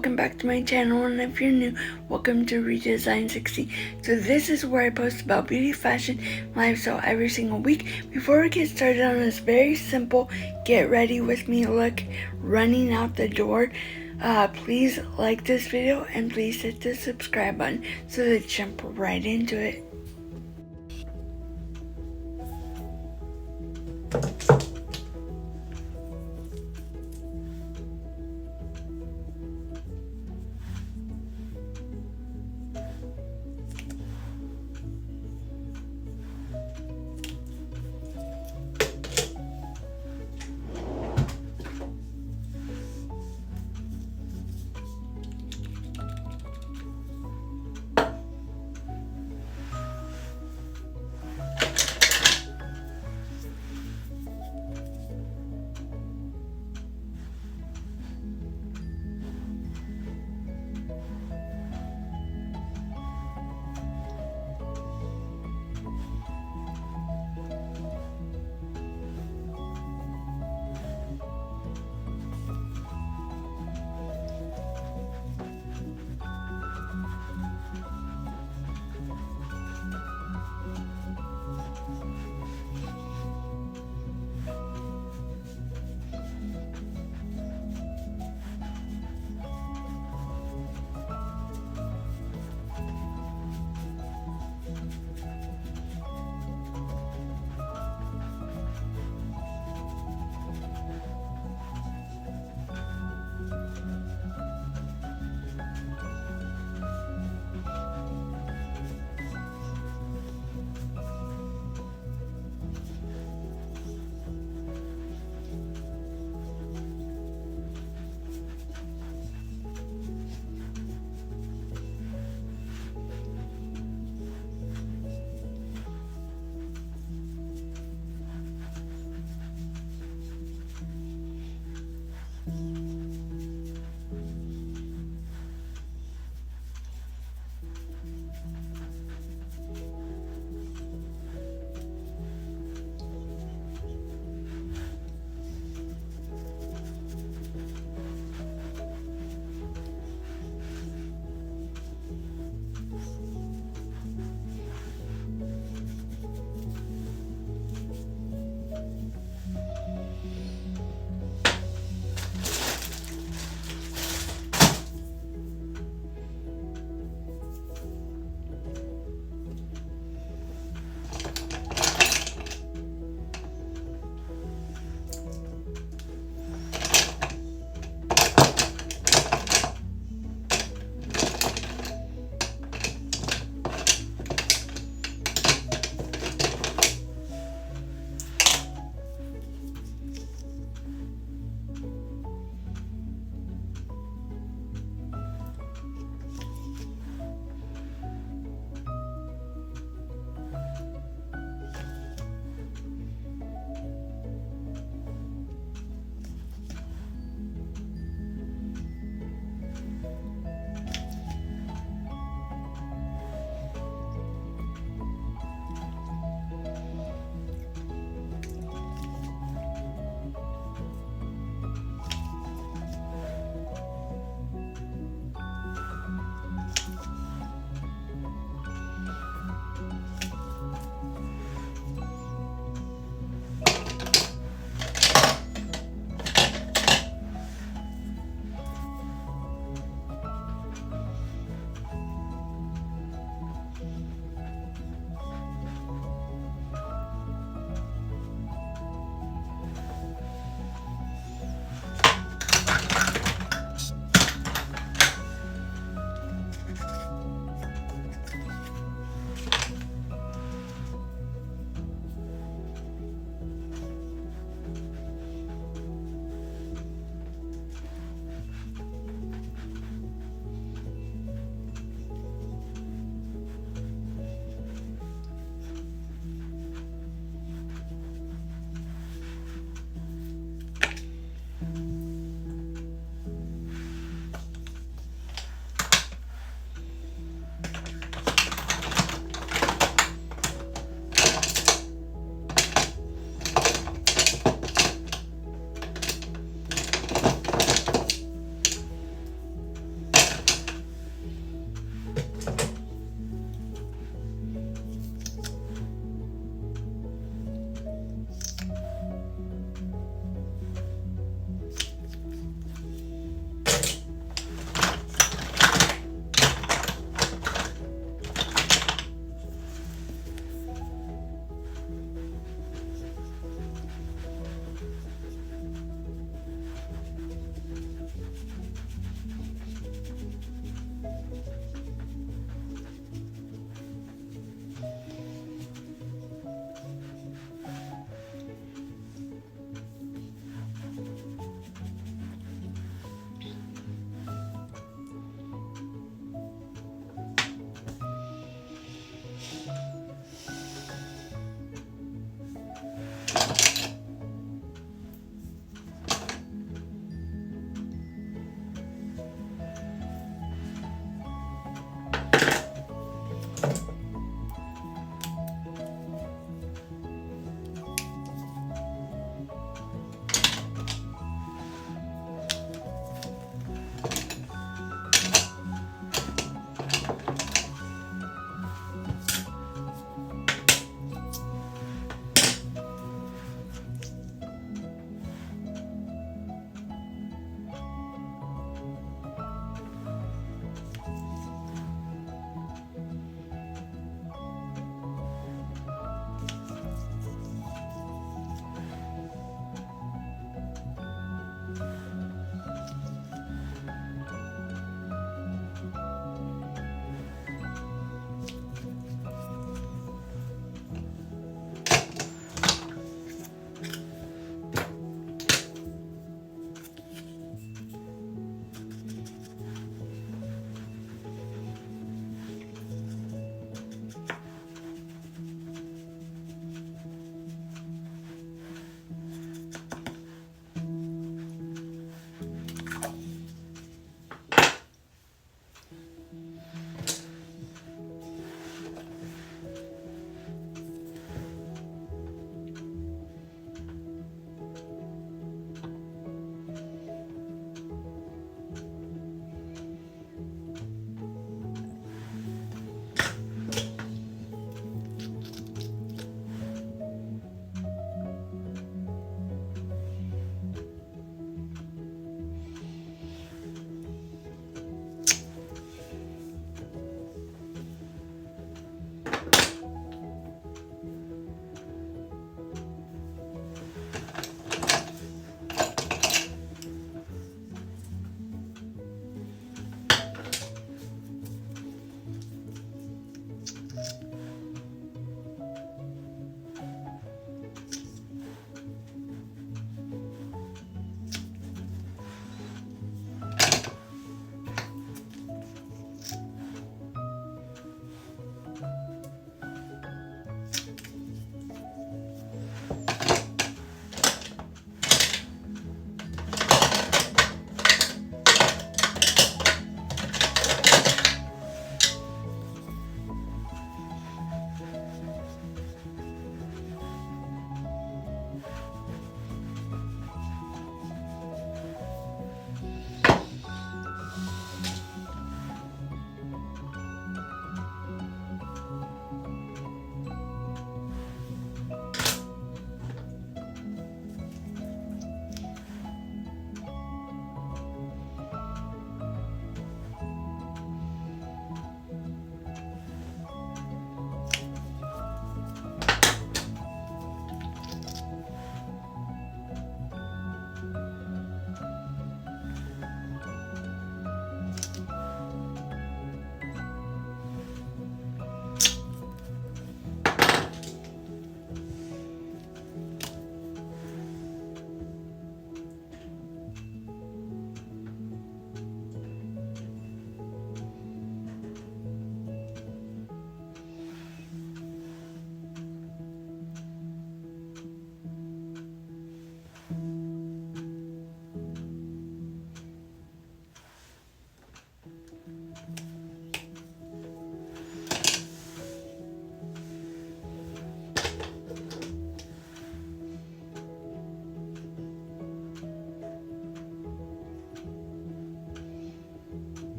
welcome back to my channel, and if you're new, welcome to Redesign 60. So this is where I post about beauty, fashion, lifestyle every single week. Before we get started on this very simple get ready with me look running out the door, please like this video and please hit the subscribe button so that jump right into it.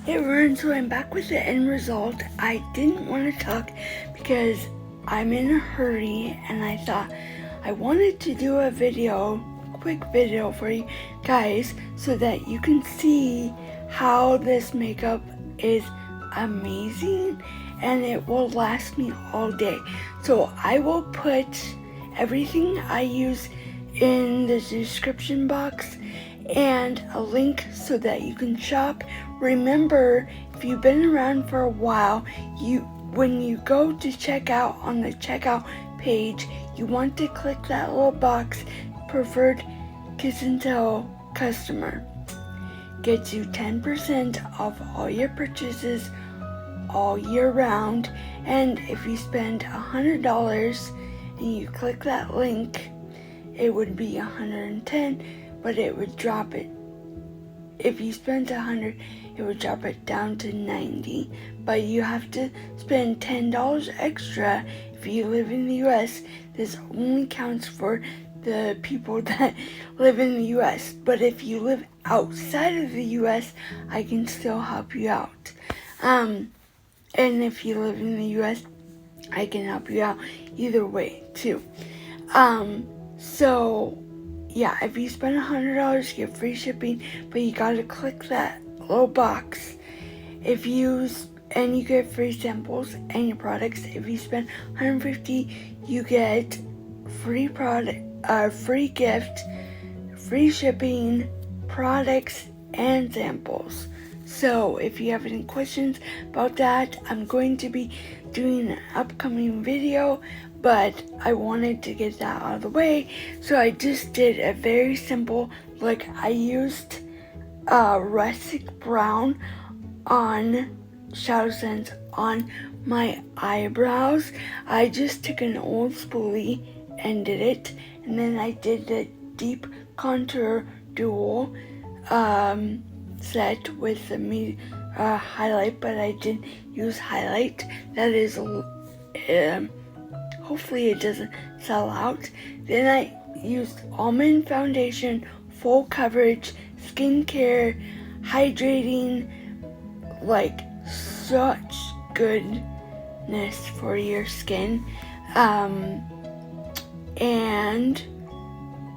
Hey everyone, so I'm back with the end result. I didn't want to talk because I'm in a hurry and I thought I wanted to do a quick video for you guys so that you can see how this makeup is amazing and it will last me all day. So I will put everything I use in the description box and a link so that you can shop. Remember, if you've been around for a while, when you go to checkout on the checkout page, you want to click that little box, preferred Kiss and Tell customer. Gets you 10% off all your purchases all year round, and if you spend $100 and you click that link, it would be $110, but it would drop it. If you spent $100, it would drop it down to $90, but you have to spend $10 extra if you live in the US. This only counts for the people that live in the US, but if you live outside of the US, I can still help you out. And if you live in the US, I can help you out either way too. So yeah, if you spend $100, you get free shipping, but you gotta click that little box. And you get free samples and your products. If you spend $150, you get free free gift, free shipping, products, and samples. So if you have any questions about that, I'm going to be doing an upcoming video, but I wanted to get that out of the way, so I just did a very simple look. I used Rustic brown on Shadowsense on my eyebrows. I just took an old spoolie and did it, and then I did the deep contour dual set with the highlight, but I didn't use highlight. That is hopefully it doesn't sell out. Then I used Almond foundation, full coverage, skincare, hydrating, like such goodness for your skin. And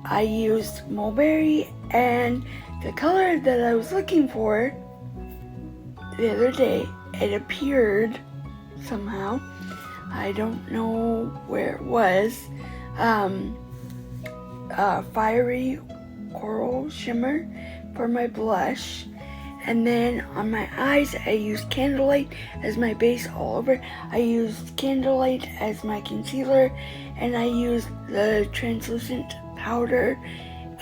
I used mulberry, and the color that I was looking for the other day, it appeared somehow. I don't know where it was. Fiery coral shimmer for my blush. And then on my eyes, I used Candlight as my base all over. I used Candlight as my concealer, and I used the translucent powder.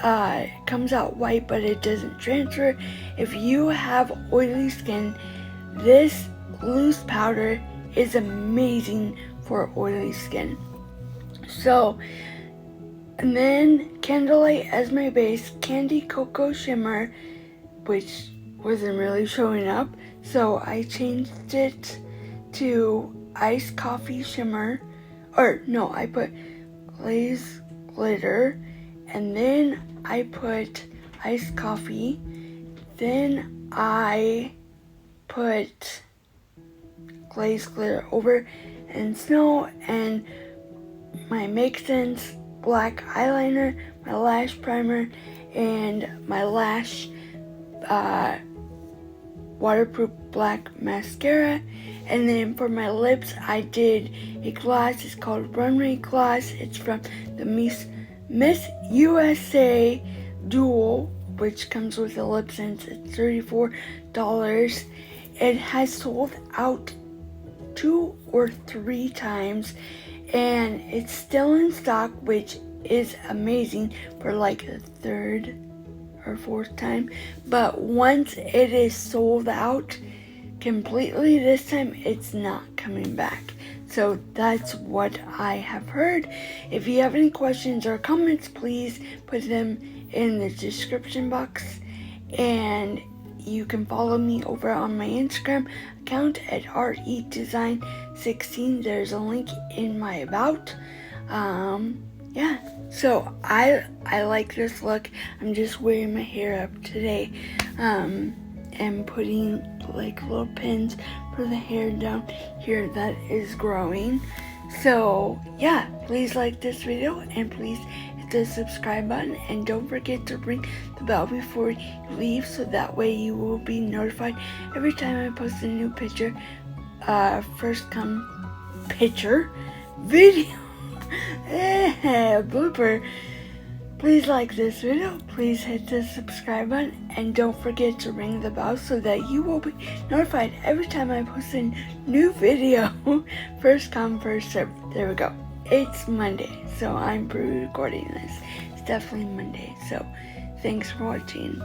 It comes out white, but it doesn't transfer. If you have oily skin, this loose powder is amazing for oily skin. So, and then Candlight as my base, Candy Cocoa Shimmer, which wasn't really showing up, so I changed it to Iced Coffee Shimmer, I put Glaze Glitter, and then I put Iced Coffee, then I put Glaze Glitter over and Snow, and my Makesene black eyeliner, my lash primer, and my lash waterproof black mascara. And then for my lips, I did a gloss. It's called Runway Lipgloss. It's from the Miss USA Dual, which comes with a lip sense. It's $34. It has sold out 2 or 3 times, and it's still in stock, which is amazing for like a 3rd or 4th time. But once it is sold out completely, this time it's not coming back. So that's what I have heard. If you have any questions or comments, please put them in the description box, and you can follow me over on my Instagram account at redesign16. There's a link in my about. Yeah, so I like this look. I'm just wearing my hair up today, and putting like little pins for the hair down here that is growing. So yeah, please like this video and please hit the subscribe button, and don't forget to ring the bell before you leave, so that way you will be notified every time I post a new picture, first come picture video. Blooper. Please like this video, please hit the subscribe button, and don't forget to ring the bell so that you will be notified every time I post a new video. First come, first serve. There we go. It's Monday, so I'm pre-recording this. It's definitely Monday, so thanks for watching.